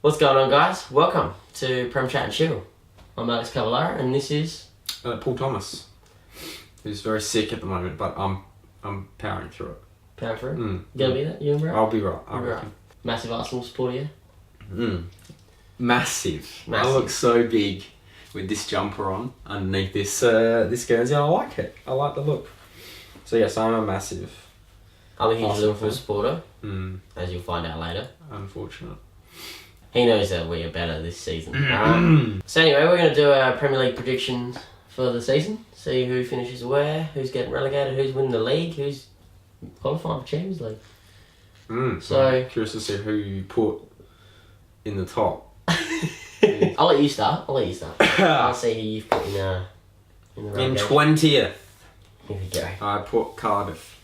What's going on, guys? Welcome to Prem Chat and Chill. I'm Alex Cavallaro, and this is Paul Thomas, who's very sick at the moment, but I'm powering through it. Power Through. You gonna be there? You gonna be right? I'll be right. You'll be right. Massive Arsenal supporter, yeah? Massive. I look so big with this jumper on underneath this Guernsey. I like it. I like the look. So yes, I'm a massive. I'm a huge Arsenal Liverpool fan. supporter, as you'll find out later. Unfortunate. He knows that we are better this season. So anyway, we're going to do our Premier League predictions for the season. See who finishes where, who's getting relegated, who's winning the league, who's qualifying for Champions League. So I'm curious to see who you put in the top. I'll let you start. I'll see who you've put in the In relegation. 20th, Here we go. I put Cardiff.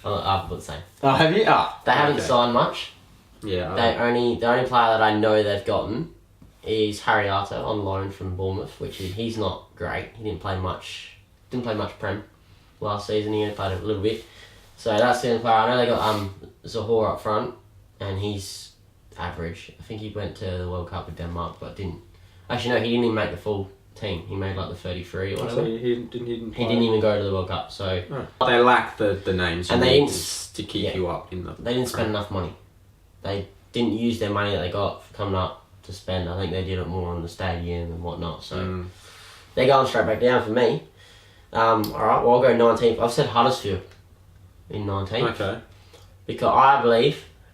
I've put the same. Oh, have you? They haven't signed much. Yeah. The only player that I know they've gotten is Harry Arter on loan from Bournemouth, he's not great. He didn't play much Prem last season. He only played a little bit. So that's the only player. I know they got Zahor up front, and he's average. I think he went to the World Cup with Denmark, but didn't. Actually, no, he didn't even make the full team. He made like the 33 or whatever. So he didn't play. He didn't even go to the World Cup. So They lack the names And you they need didn't- to keep yeah. you up in the. they didn't spend enough money. They didn't use their money that they got for coming up to spend. I think they did it more on the stadium and whatnot. So they're going straight back down for me. Alright, well, I'll go 19th. I've said Huddersfield in 19th. Okay.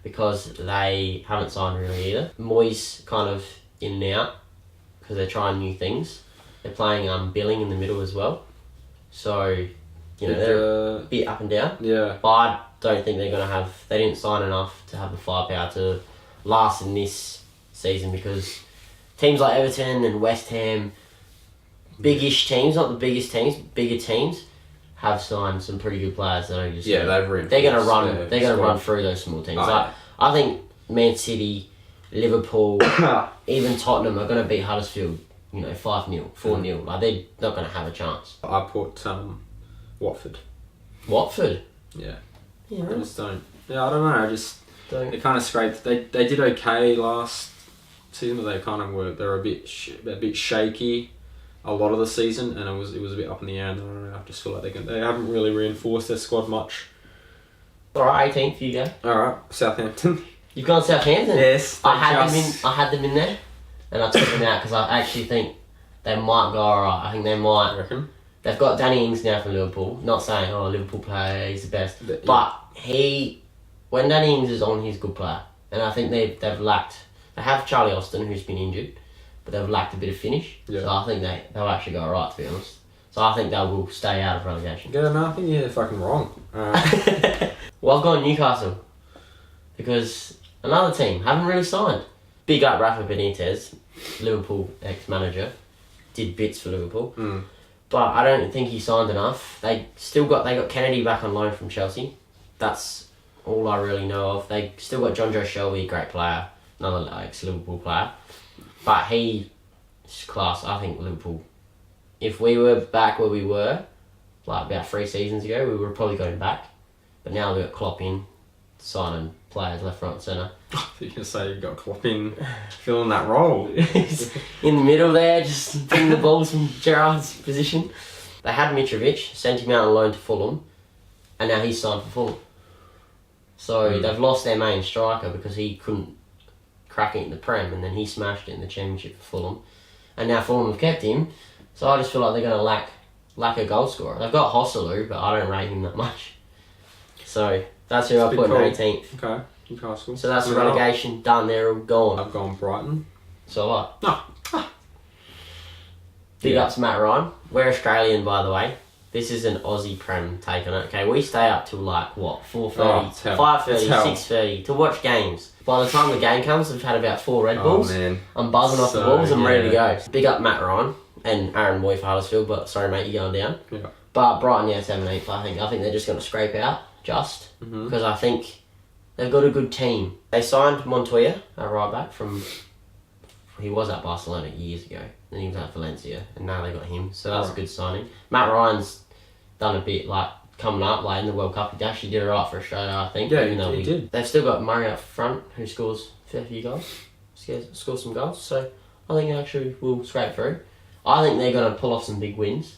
Because they haven't signed really either. Moyes kind of in and out because they're trying new things. They're playing Billing in the middle as well. So, they're a bit up and down. Yeah. But I don't think they're going to have... They didn't sign enough to have the firepower to last in this season because teams like Everton and West Ham, big-ish teams, not the biggest teams, bigger teams, have signed some pretty good players that are just... Yeah, they've reinforced. They're going to run. their They're going to squad. run through those small teams. Oh, Like, I think Man City, Liverpool, even Tottenham are going to beat Huddersfield. 5-0, 4-0. Like they're not going to have a chance. I put Watford. Watford. Yeah. Yeah. I just don't. Yeah, I don't know. I just Don't. they kind of scraped. They did okay last season, but they kind of were. They were a bit shaky a lot of the season, and it was a bit up in the air. And I don't know. I just feel like they haven't really reinforced their squad much. All right, 18th. You go. All right, Southampton. You've gone Southampton. Yes. I had them in there, and I took them out because I actually think they might go alright. I think they I might. reckon. They've got Danny Ings now from Liverpool. Not saying Liverpool player, he's the best, Yeah. but when Danny Ings is on, he's a good player, and I think they've lacked. They have Charlie Austin who's been injured, but they've lacked a bit of finish. Yeah. So I think they'll actually go alright, to be honest. So I think they will stay out of relegation. Yeah, no, I think you're fucking wrong. Well, I've gone Newcastle because another team haven't really signed. Big up Rafa Benitez, Liverpool ex-manager, did bits for Liverpool, but I don't think he signed enough. They got Kennedy back on loan from Chelsea. That's all I really know of. They still got John Joe Shelby, great player, another ex-Liverpool player, but he's class. I think Liverpool. If we were back where we were, like about 3 seasons ago, we would have probably got him back. But now we've got Klopp in, signing players left, right and centre. You can say you got Klopp in, filling that role. He's in the middle there, just bringing the balls from Gerrard's position. They had Mitrovic, sent him out on loan to Fulham, and now he's signed for Fulham. So they've lost their main striker because he couldn't crack it in the Prem, and then he smashed it in the Championship for Fulham. And now Fulham have kept him, so I just feel like they're going to lack a goal scorer. They've got Hosselu, but I don't rate him that much. So that's who I put in 18th. Okay, Newcastle. So that's the relegation done. They're all gone. I've gone Brighton. So what? No. Big Yeah. ups to Matt Ryan. We're Australian, by the way. This is an Aussie Prem take on it. Okay, we stay up till 4:30, it's hell. 5:30, It's hell. 6:30 to watch games. By the time the game comes, we've had about 4 Red Bulls. Oh man. I'm buzzing off the So, balls. I'm ready to yeah. go. Big up Matt Ryan and Aaron Moy for Huddersfield. But sorry, mate, you're going down. Yeah. But Brighton, 17th. I think they're just going to scrape out because I think they've got a good team. They signed Montoya, a right back from. He was at Barcelona years ago. Then he was at Valencia, and now they got him. So that's a good signing. Matt Ryan's done a bit coming up in the World Cup. He actually did alright for Australia, I think. Yeah, even though he did. They've still got Murray up front, who scores a fair few goals. score some goals. So I think they actually will scrape through. I think they're going to pull off some big wins,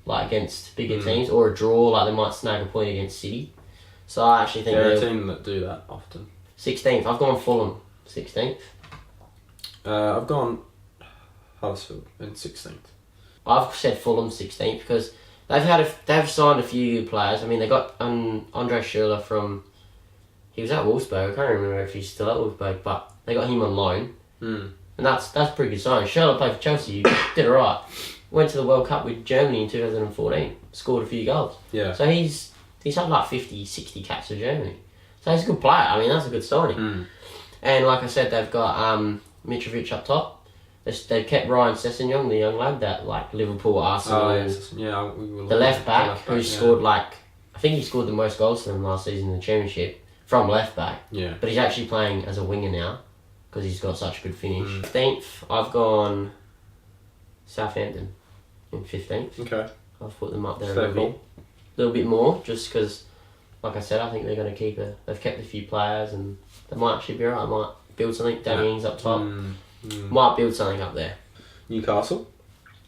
like against bigger teams, or a draw, like they might snag a point against City. So I actually think they're a team that do that often. 16th. I've gone Fulham 16th. I've gone Huddersfield in 16th. I've said Fulham 16th because they've signed a few good players. I mean, they got Andre Schürrle from. He was at Wolfsburg. I can't remember if he's still at Wolfsburg, but they got him on loan, and that's pretty good sign. Schürrle played for Chelsea. Did alright. Went to the World Cup with Germany in 2014. Scored a few goals. Yeah. So he's had like 50, 60 caps for Germany. So he's a good player. I mean, that's a good signing. And like I said, they've got Mitrovic up top. They've kept Ryan Sessegnon, the young lad that like Liverpool, Arsenal. Oh, yes. Yeah, the left back who scored I think he scored the most goals for them last season in the Championship from left back. Yeah. But he's actually playing as a winger now because he's got such a good finish. 15th, I've gone Southampton in 15th. Okay. I've put them up there Fair a little bit more just because, like I said, I think they're going to keep they've kept a few players and they might actually be alright. I might build something. Danny Ings up top. Might build something up there. Newcastle.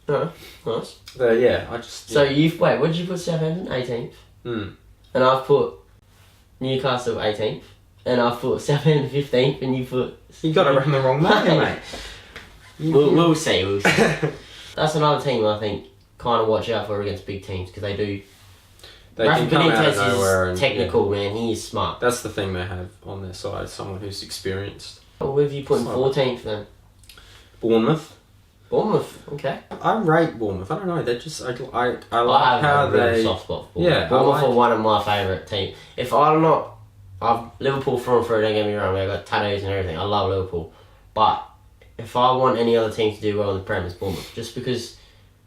Oh, nice. Yeah, I just... So what did you put Southampton? 18th? And I've put Newcastle 18th. And I've put Southampton 15th and you put... You got it in the wrong market, mate. We'll see. That's another team I think kind of watch out for against big teams because they do... Can come out of nowhere is technical, man. He is smart. That's the thing they have on their side, someone who's experienced. Well, where have you put in 14th then? Bournemouth, okay. I rate Bournemouth. I don't know. They're just I like I have how a real they soft spot for Bournemouth. Yeah, Bournemouth are one of my favourite teams. If I'm not, I've Liverpool through and through. Don't get me wrong. I've got tattoos and everything. I love Liverpool, but if I want any other team to do well in the Prem, it's Bournemouth. Just because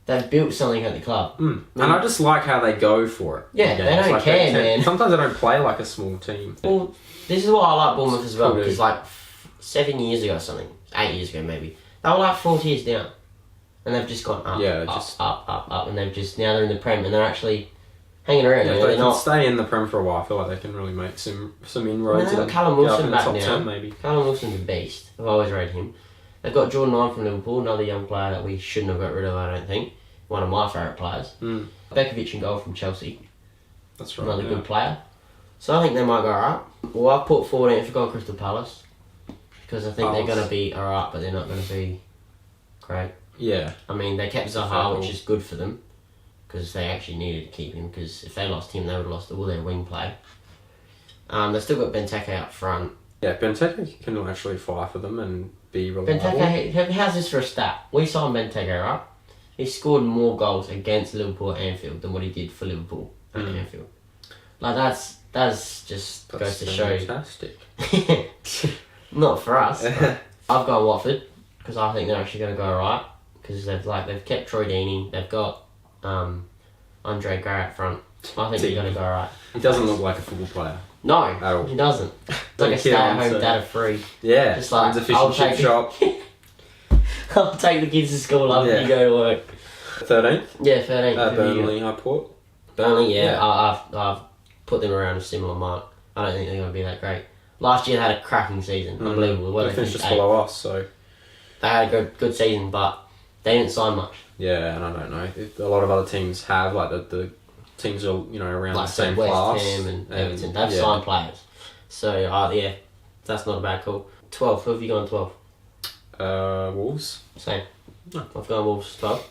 they've built something at the club, and I just like how they go for it. Yeah, they don't care, man. Sometimes they don't play like a small team. Well, this is why I like Bournemouth as well because 7 years ago or something, 8 years ago maybe, they were like 4 tiers down. And they've just gone up, and they've just, now they're in the Prem, and they're actually hanging around. Yeah, they're they can not stay in the Prem for a while. I feel like they can really make some inroads. They've got Callum Wilson in back the top now. 10 maybe. Callum Wilson's a beast. I've always rated him. They've got Jordan Ryan from Liverpool, another young player that we shouldn't have got rid of, I don't think. One of my favourite players. Bekovic in goal from Chelsea. That's right. Another good player. So I think they might go alright. Well, I've put 14th for Gold Crystal Palace. Because I think they're going to be alright, but they're not going to be great. Yeah. I mean, they kept Zaha, which is good for them. Because they actually needed to keep him. Because if they lost him, they would have lost all their wing play. They've still got Benteke out front. Yeah, Benteke can actually fight for them and be reliable. Benteke, how's this for a stat? We signed Benteke, right? He scored more goals against Liverpool at Anfield than what he did for Liverpool at Anfield. Like, that's goes to show. Fantastic. Not for us. I've got Watford because I think they're actually going to go alright because they've kept Troy Deeney. They've got Andre Gray up front. I think they're going to go alright. He doesn't look like a football player. No, he doesn't. It's like a stay-at-home dad of 3. Yeah, just like a fish and chip shop. I'll take the kids to school after you go to work. 13th? Yeah, 13th. Burnley, I put. Burnley, yeah. I've put them around a similar mark. I don't think they're going to be that great. Last year they had a cracking season. Unbelievable. They finished just below us, so... They had a good season, but they didn't sign much. Yeah, and I don't know. A lot of other teams have, like the teams are, around the same West class. Ham and Everton. They've signed players. So, yeah, that's not a bad call. 12th. Who have you gone 12th? Wolves. Same. No. I've gone Wolves 12.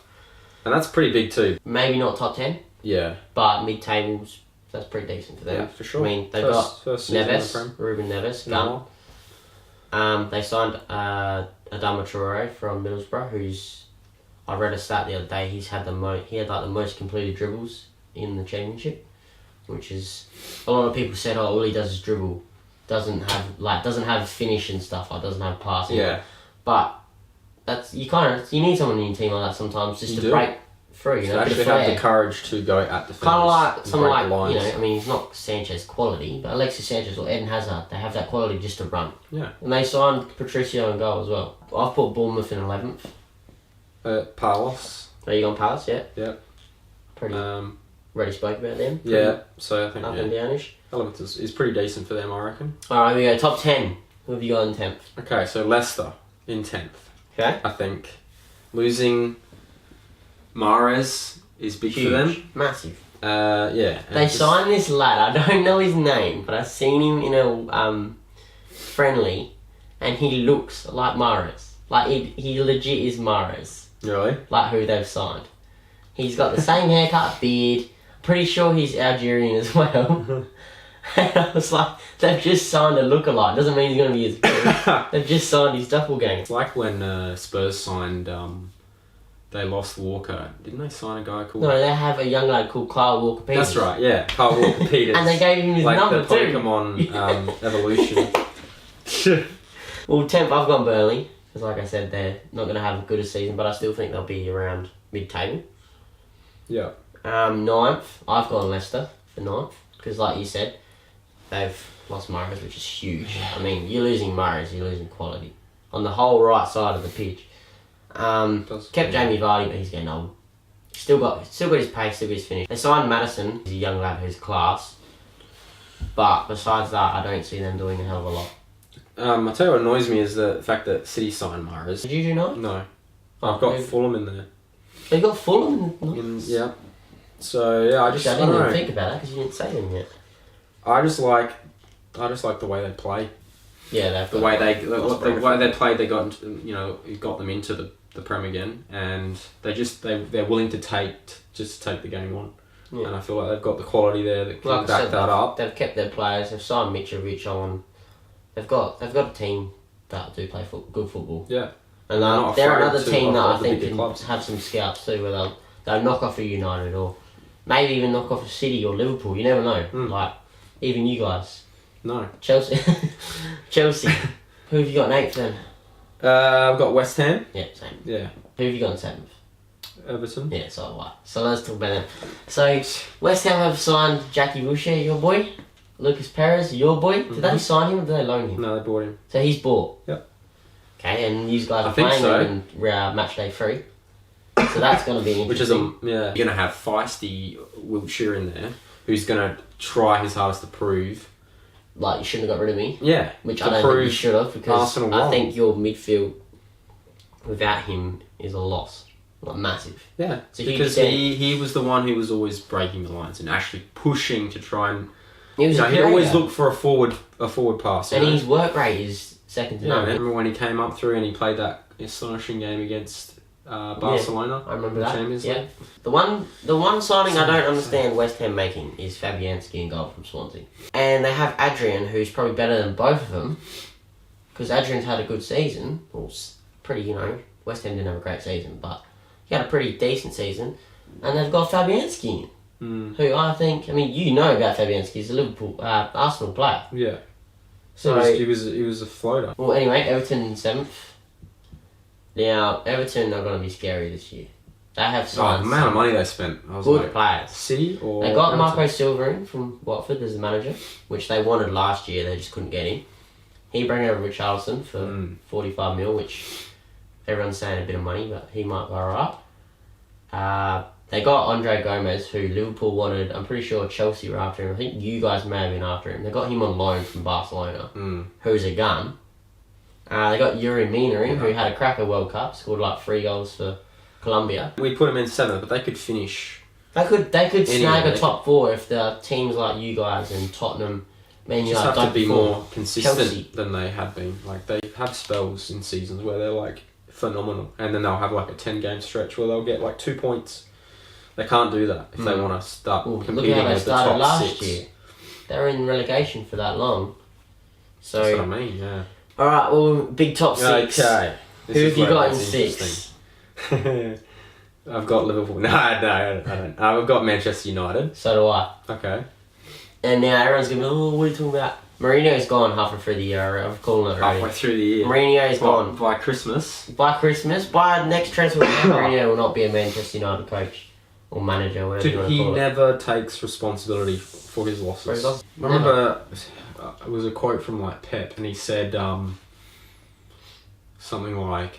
And that's pretty big too. Maybe not top 10. Yeah. But mid-tables, that's pretty decent for them. Yeah, for sure. I mean, they've got Neves, Ruben Neves, gun. They signed Adama Traore from Middlesbrough, who's... I read a stat the other day, he had the most completed dribbles in the Championship, which is... A lot of people said, all he does is dribble. Doesn't have finish and stuff, doesn't have passing. Yeah. But you need someone in your team like that sometimes just to break through, to actually have the courage to go at the kind of like someone like, I mean, he's not Sanchez quality, but Alexis Sanchez or Eden Hazard, they have that quality just to run. Yeah. And they signed Patricio in goal as well. I've put Bournemouth in 11th. Palace. Are you on Palace yet? Yeah. Pretty. Already spoke about them. Yeah. So I think up and downish. 11th is pretty decent for them, I reckon. Alright, we go top 10. Who have you got in 10th? Okay, so Leicester. in 10th. Okay. I think losing Mahrez is big Huge. for them. Massive. Yeah. They signed this lad. I don't know his name, but I've seen him in a friendly, and he looks like Mahrez. Like he legit is Mahrez. Really? Like who they've signed. He's got the same haircut, beard. Pretty sure he's Algerian as well. And I was like, they've just signed a lookalike. Doesn't mean he's going to be as good. They've just signed his doppelganger. It's like when Spurs signed. They lost Walker. Didn't they sign a guy called? No, they have a young lad called Kyle Walker-Peters. That's right. Yeah, Kyle Walker-Peters. And they gave him his like number the too. Pokemon evolution. Well, 10th, I've gone Burnley. Because like I said, they're not going to have a good a season, but I still think they'll be around mid-table. Yeah. 9th, I've gone Leicester for 9th. Because like you said, they've lost Mahrez, which is huge. I mean, you're losing Mahrez, you're losing quality. On the whole right side of the pitch. Kept Jamie Vardy, but he's getting old. Still got his pace, still got his finish. They signed Maddison. He's a young lad who's class. But besides that, I don't see them doing a hell of a lot. I tell you what annoys me is the fact that City signed Mahrez. Did you do not? No. I've got Fulham in there. They got Fulham. Nice. Yeah. So yeah, I didn't even think about that because you didn't say them yet. I just like the way they play. Yeah, they've the way they played. They got it got them into the Prem again, and they're willing to take the game on. Yeah. And I feel like they've got the quality there that can back that up. They've kept their players. They've signed Mitrovic on. They've got a team that do play good football. Yeah. And they're another team that I think can have some scouts too, where they'll knock off a United or maybe even knock off a City or Liverpool. You never know. Like even you guys. No. Chelsea. Who have you got in 8th then? I've got West Ham. Yeah, same. Yeah. Who have you got in 7th? Everton. Yeah, so have I. So let's talk about them. So West Ham have signed Jackie Boucher, your boy. Lucas Perez, your boy. Did they sign him or did they loan him? No, they bought him. So he's bought. Yep. Okay, and these guys are playing him in match day 3. So that's going to be interesting. You're going to have feisty Wiltshire in there, who's going to try his hardest to prove. Like, you shouldn't have got rid of me. Yeah. Which I don't think you should have, because Arsenal I think your midfield without him is a loss. Like, massive. Yeah, because he was the one who was always breaking the lines and actually pushing to try and... He'd always look for a forward pass. And his work rate is second to none. Remember when he came up through and he played that astonishing game against Barcelona? I remember that. Champions League? The one signing I don't understand West Ham making is Fabianski in goal from Swansea. And they have Adrian, who's probably better than both of them, because Adrian's had a good season. Well, pretty, West Ham didn't have a great season, but he had a pretty decent season. And they've got Fabianski in. Who I think, you know about Fabianski, he's a Liverpool, Arsenal player. Yeah. So he was a floater. Well, anyway, Everton 7th. Now, Everton are going to be scary this year. They have signed the amount of money they spent. I was good players. City or they got Everton? Marco Silva in from Watford as the manager, which they wanted last year. They just couldn't get him. He bring over Richarlison for 45 mil, which everyone's saying a bit of money, but he might go alright. They got Andre Gomez, who Liverpool wanted. I'm pretty sure Chelsea were after him. I think you guys may have been after him. They got him on loan from Barcelona, who's a gun. They got Yuri Mina in, who had a cracker World Cup, scored like 3 goals for Colombia. We put him in 7th, but they could finish. They could snag a top 4 if the teams like you guys and Tottenham, Man United, just have to be more consistent Chelsea. Than they have been. Like they have spells in seasons where they're like phenomenal, and then they'll have like a 10-game stretch where they'll get like 2 points. They can't do that if they want to start competing look at how they with the top last 6. year. They were in relegation for that long. So that's what I mean, yeah. Alright, well, big top 6. Okay. Who have you got in 6? I've got Liverpool. No, I don't. I've got Manchester United. So do I. Okay. And now everyone's going to be, what are you talking about? Mourinho's gone halfway through the year. I've called it already. Halfway through the year. Mourinho's gone. By Christmas. By next transfer window, Mourinho will not be a Manchester United coach or manager, whatever you want to call it. He never takes responsibility for his losses. I remember it was a quote from like Pep, and he said something like,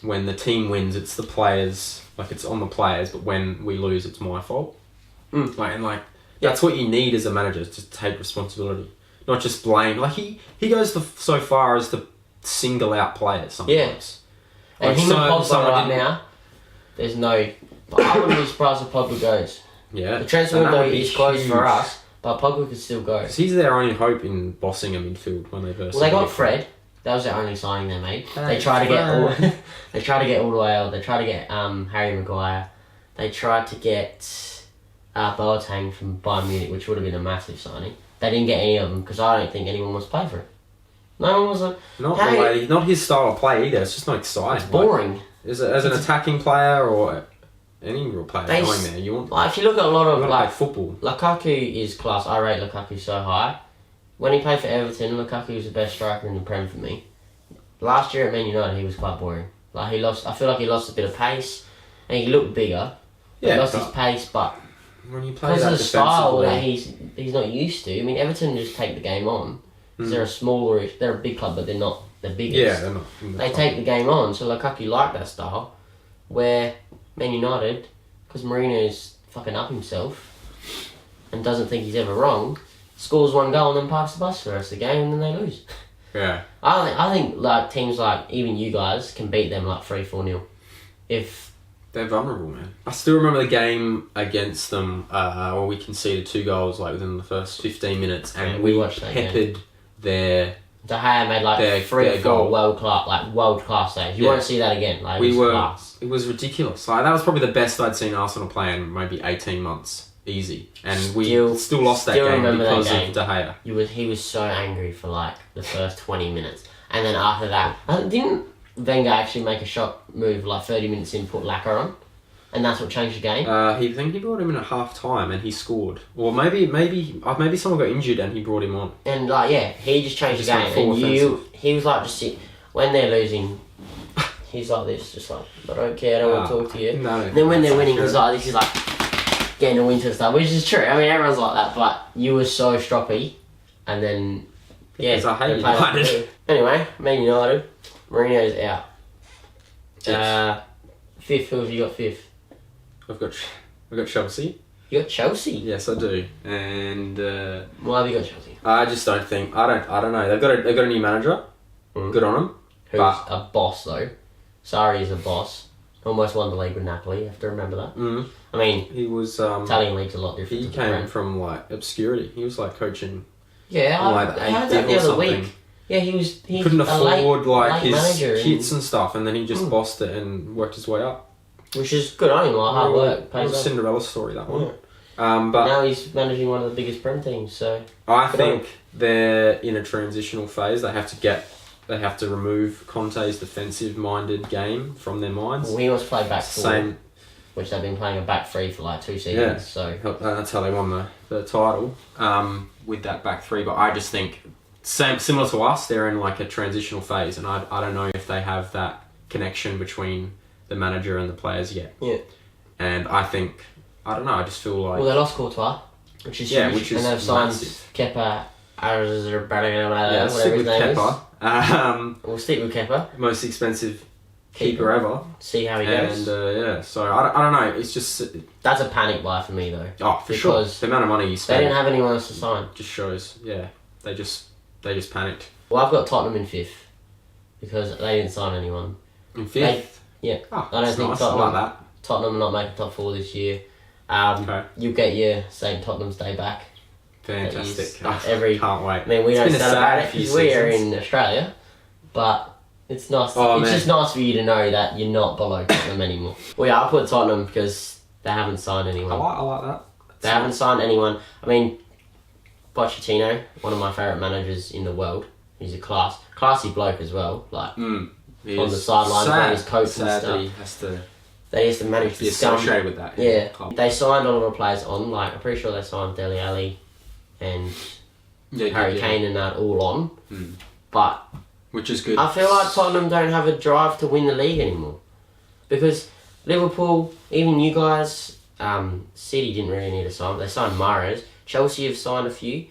when the team wins, it's the players, like it's on the players, but when we lose, it's my fault. That's what you need as a manager, is to take responsibility, not just blame. Like he goes so far as to single out players sometimes. Yeah. And Like, him and Pogba someone right didn't- now, there's no... But I wouldn't be surprised if Pogba goes. Yeah. The transfer And that window would be is closed huge. for us, but Pogba could still go. 'Cause he's their only hope in bossing a midfield when they verse. Well, they got Fred. That was the only signing they made. Hey, They tried to get all. Fred. They tried to get all the way out. They tried to get Harry Maguire. They tried to get Boateng from Bayern Munich, which would have been a massive signing. They didn't get any of them because I don't think anyone was playing for it. No one was. Not Hey. the way, not his style of play either. It's just not exciting. It's boring. Like, as an attacking player or any real player They going s- there, you want Like if you look at a lot you of want to like play football. Lukaku is class. I rate Lukaku so high. When he played for Everton, Lukaku was the best striker in the Prem for me. Last year at Man United, he was quite boring. Like he lost. I feel like he lost a bit of pace, and he looked bigger. Yeah, he lost but his pace, but when you play because that of the style defensively, that he's not used to. I mean, Everton just take the game on. 'Cause Mm. they're a smaller, they're a big club, but they're not the biggest. yeah, they're not. They take the game on. So Lukaku liked that style. Where Man United, because Mourinho's fucking up himself and doesn't think he's ever wrong, scores one goal and then parks the bus for the rest of the game and then they lose. Yeah, I think like teams like even you guys can beat them like 3-4-0 if they're vulnerable, man. I still remember the game against them where we conceded 2 goals like within the first 15 minutes, and Yeah, we we watched that peppered their. De Gea made like Their 3 or 4 goal. world class saves. You Yeah. won't see that again. Like We it was were. class. It was ridiculous. Like that was probably the best I'd seen Arsenal play in maybe 18 months, easy. And we still lost that still game remember that because game. of De Gea. He was so angry for like the first 20 minutes, and then after that, didn't Wenger actually make a shot move like 30 minutes in, put Lacquer on, and that's what changed the game. He brought him in at half time and he scored. Or maybe someone got injured and he brought him on. And like he just changed Just the went game. full And he was like just when they're losing, he's like this, just like I don't care, I don't want to talk to you. No, And then when they're winning, sure. he's like this, he's like getting a winter stuff, which is true. I mean everyone's like that, but you were so stroppy, and then yeah, Because I hate they played United. it. Anyway, Man United, Mourinho's out. Yes. Fifth, who have you got fifth? I've got Chelsea. You got Chelsea. Yes, I do. And Why have you got Chelsea? I just don't think I don't know. They've got a new manager. Mm. Good on them. Who's But- a boss though. Sarri is a boss. Almost won the league with Napoli. You have to remember that. Mm. I mean, He was. Italian league's a lot different. He to the came Prem. from like obscurity. He was like coaching. Yeah, like I heard that the or other something. week. Yeah, he Couldn't a afford like late his manager kits and stuff, and then he just bossed it and worked his way up. which is good on him. Like hard work pays off. Cinderella story that one. Yeah. But Now he's managing one of the biggest Prem teams. So I Good think they're in a transitional phase. They have to remove Conte's defensive-minded game from their minds. well, he wants to play back four, Same, which they've been playing a back three for like 2 seasons. Yeah. So that's how they won the title with that back three. But I just think similar to us, they're in like a transitional phase, and I don't know if they have that connection between the manager and the players yet. Yeah. And I think I don't know. I just feel like well, they lost Courtois, which is Yeah, huge, which is and they've signed massive. Kepa. yeah, Whatever stick his with name Kepa. is. We'll stick with Kepa. Most expensive keeper ever. See how he goes. And yeah, so I don't know. It's just That's a panic buy for me though. for sure. Because The amount of money you They spend didn't have anyone else to sign. just shows. Yeah, they just panicked. Well, I've got Tottenham in fifth because they didn't sign anyone. In fifth. Yeah. Oh, I don't that's think nice. Tottenham- I like that. Tottenham not making top four this year. Okay. You'll get your St Tottenham's Day back. Fantastic. That is every- Can't wait. I mean, we It's don't been a celebrate sad it few because we are seasons. in Australia, but it's nice. Oh, it's man. just nice for you to know that you're not below Tottenham anymore. Well, yeah, I put Tottenham because they haven't signed anyone. I like that. They haven't signed anyone. I mean, Pochettino, one of my favourite managers in the world. He's a classy bloke as well. Like On on the sidelines when he's coaching and sad that stuff. he has to they used to manage be the scum. associated with that. Yeah, Club. they signed a lot of players on. Like I'm pretty sure they signed Dele Alli and Yeah, Harry Kane and that all on. Mm. But Which is good. I feel like Tottenham don't have a drive to win the league anymore. Because Liverpool, even you guys, City didn't really need to sign. They signed Mahrez. Chelsea have signed a few.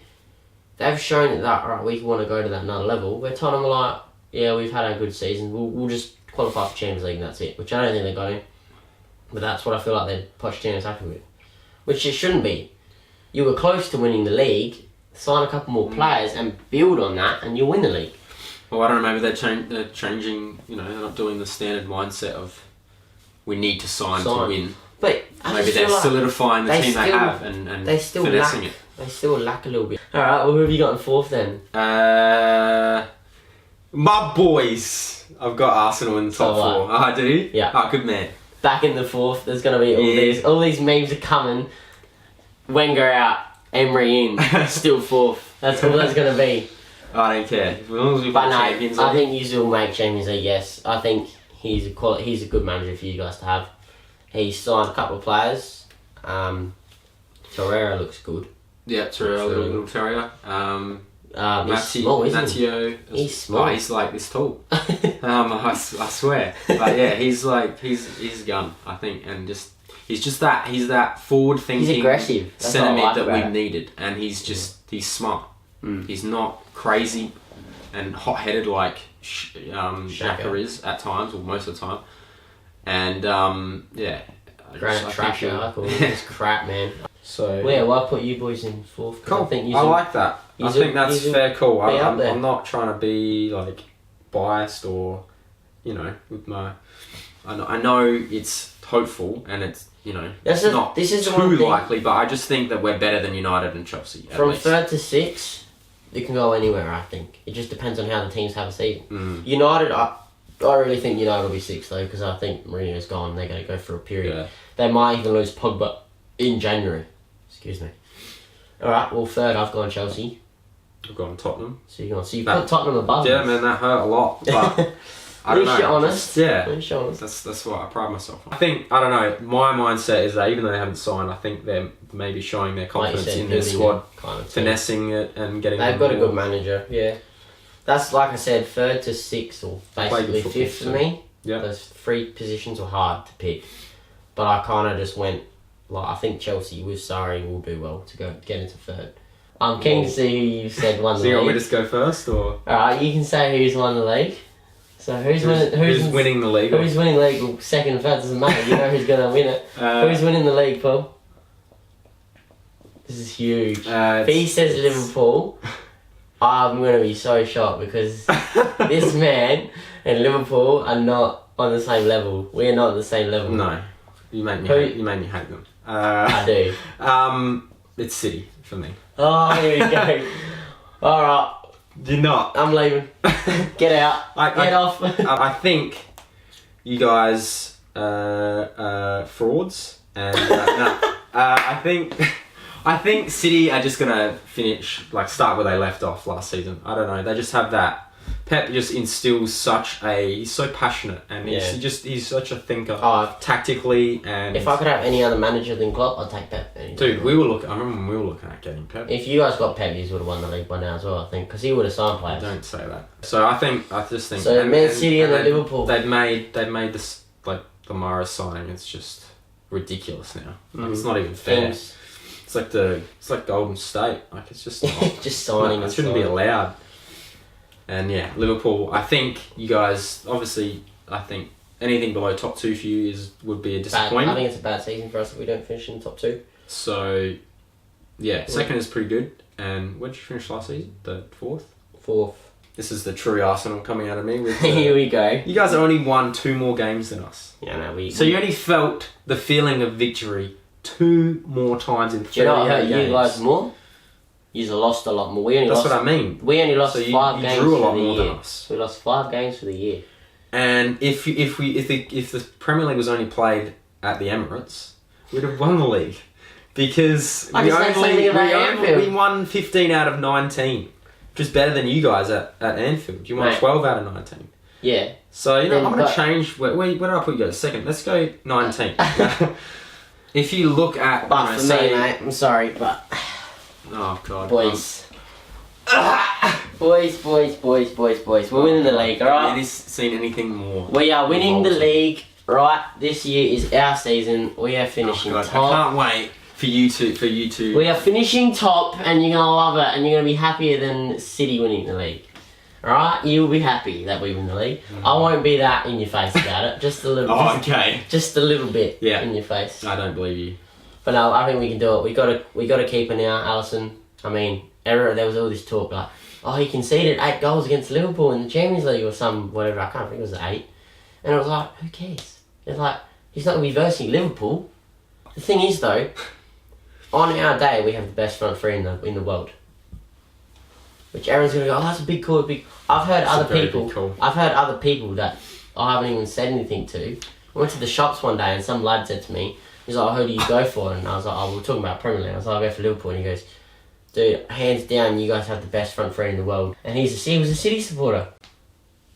They've shown that, alright, we want to go to that another level. Where Tottenham are like, yeah, we've had a good season. We'll just qualify for Champions League and that's it. Which I don't think they're going to. But that's what I feel like they're Pochettino's happy with. Which it shouldn't be. You were close to winning the league. Sign a couple more players and build on that and you'll win the league. Well, I don't know. Maybe they're changing. You know, they're not doing the standard mindset of we need to sign. To win. But maybe they're solidifying the team they have and they still finessing lack, it. They still lack a little bit. All right. Well, who have you got in fourth then? My boys. I've got Arsenal in the top four. Oh, I do. Yeah. Oh, good man. Back in the fourth. There's gonna be all these memes are coming. Wenger out, Emery in, still fourth. That's all that's gonna be. I don't care. As long as we put Champions League. I think you will make Champions League. Yes, I think he's a good manager for you guys to have. He's signed a couple of players. Torreira looks good. Yeah, Torreira, little terrier. He's small, isn't Matteo, he's small. Oh, he's like this tall. I swear. But yeah, he's a gun, I think, and he's that forward thinking, he's aggressive. centre mid that we've needed, and he's smart. He's not crazy and hot headed like Xhaka is at times, or most of the time. And yeah, Granite Tracker, I call him. It's crap, man. So well, I'll put you boys in fourth. Cool. I like that. I think that's fair. Cool. I'm not trying to be like biased or, you know, with my. I know it's hopeful and it's not too likely, but I just think that we're better than United and Chelsea. From third to sixth, it can go anywhere. I think it just depends on how the teams have a season. United, I really think United will be sixth though, because I think Mourinho's gone. They're going to go for a period. Yeah. They might even lose Pogba in January. Excuse me. Alright, well, third, I've gone Chelsea. I've gone Tottenham. So you put Tottenham above Yeah, us. man, that hurt a lot. But I don't know. You're honest. Yeah. You're honest. That's what I pride myself on. I think, I don't know, my mindset is that even though they haven't signed, I think they're maybe showing their confidence in their squad, finessing it and getting. They've got a good manager, yeah. That's, like I said, third to sixth, or basically fifth for me. Yeah. Those three positions were hard to pick. But I kind of just went, I think Chelsea with Sarri will do well to get into third. I'm keen to see who you said won the league. So you want me to just go first, or? Alright, you can say who's won the league. So who's winning the league? Who's winning the league? Well, second and third doesn't matter. You know who's going to win it. Who's winning the league, Paul? This is huge. If he says Liverpool, I'm going to be so shocked, because this man and Liverpool are not on the same level. We're not on the same level. No. You made me hate them. I do. It's City for me. Oh, here we go. Alright. You're not. I'm leaving. Get out. Get off. I think you guys frauds, and I think City are just gonna start where they left off last season. I don't know. They just have that. Pep just instills he's so passionate, and he's such a thinker, tactically. And if I could have any other manager than Klopp, I'd take Pep. Dude, I remember when we were looking at getting Pep. If you guys got Pep, you would have won the league by now as well, I think, because he would have signed players. Don't say that. So I just think. So Man City and Liverpool. They've made this the Mahrez signing. It's just ridiculous now. It's not even fair. It's like Golden State. Like, it's just not, just signing. It shouldn't be allowed. And yeah, Liverpool. I think you guys, obviously, I think anything below top two for you would be a disappointment. I think it's a bad season for us if we don't finish in the top two. So, yeah, second is pretty good. And where did you finish last season? Third, fourth? Fourth. This is the true Arsenal coming out of me. With here we go. You guys only won 2 more games than us. Yeah, no, So you only felt the feeling of victory 2 more times in 38 games. Do you know what hurt you guys more? You've lost a lot more. That's what I mean. We only lost 5 games drew a lot for the more year. than us. We lost 5 games for the year. And if the Premier League was only played at the Emirates, we'd have won the league, because we won 15 out of 19, which is better than you guys at Anfield. You won 12 out of 19. Yeah. So I'm going to change. Where did I put you guys? Second. Let's go 19. If you look at, but for me, mate, I'm sorry, but. Oh God, boys. Boys. We're winning the league, alright? It is seen anything more. We are winning the league, right? This year is our season. We are finishing top. I can't wait for you to. We are finishing top, and you're gonna love it, and you're gonna be happier than City winning the league. Alright? You'll be happy that we win the league. I won't be that in your face about it. Just a little. Okay. Just a little bit. In your face. I don't believe you. But no, I think we can do it. We got a keeper now, Alisson. I mean, there was all this talk like oh, he conceded 8 goals against Liverpool in the Champions League or some, whatever, I can't think, it was 8. And I was like, who cares? It's like, he's not going to be versing Liverpool. The thing is, though, on our day, we have the best front three in the world. Which everyone's going to go, oh, that's a big call, big... I've heard other people that I haven't even said anything to. I went to the shops one day and some lad said to me, he's like, oh, who do you go for? And I was like, oh, we're talking about Premier League. I was like, I go for Liverpool. And he goes, dude, hands down, you guys have the best front three in the world. And he was a City supporter.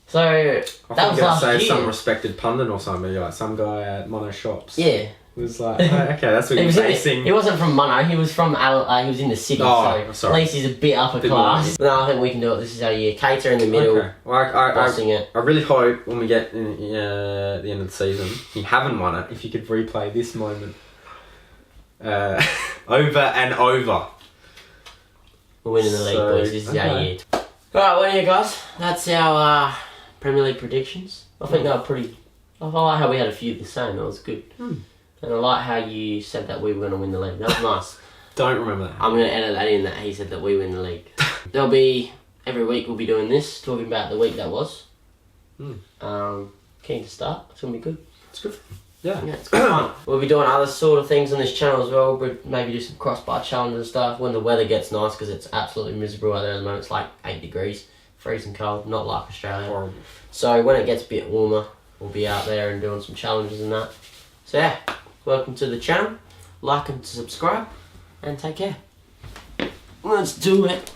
So, that was last year. Some respected pundit or something, like some guy at Mono Shops. Yeah. It was like, oh, okay, that's what you're basing. He wasn't from Mono, he was from he was in the city, so sorry. At least he's a bit upper class. No, I think we can do it. This is our year. Cater in the middle, well, bossing it. I really hope when we get in, the end of the season, you haven't won it, if you could replay this moment over and over. We're winning the league, boys. This is our year. Alright, well, yeah, guys, that's our Premier League predictions. I think they were pretty... I like how we had a few the same. That was good. And I like how you said that we were going to win the league. That was nice. Don't remember that. I'm going to edit that in, that he said that we win the league. There'll be... Every week we'll be doing this, talking about the week that was. Keen to start. It's going to be good. It's good. Yeah, it's good fun. We'll be doing other sort of things on this channel as well. We'll maybe do some crossbar challenges and stuff when the weather gets nice, because it's absolutely miserable out there at the moment. It's like 8 degrees, freezing cold, not like Australia. Horrible. So when it gets a bit warmer, we'll be out there and doing some challenges and that. So yeah, welcome to the channel. Like and subscribe, and take care. Let's do it.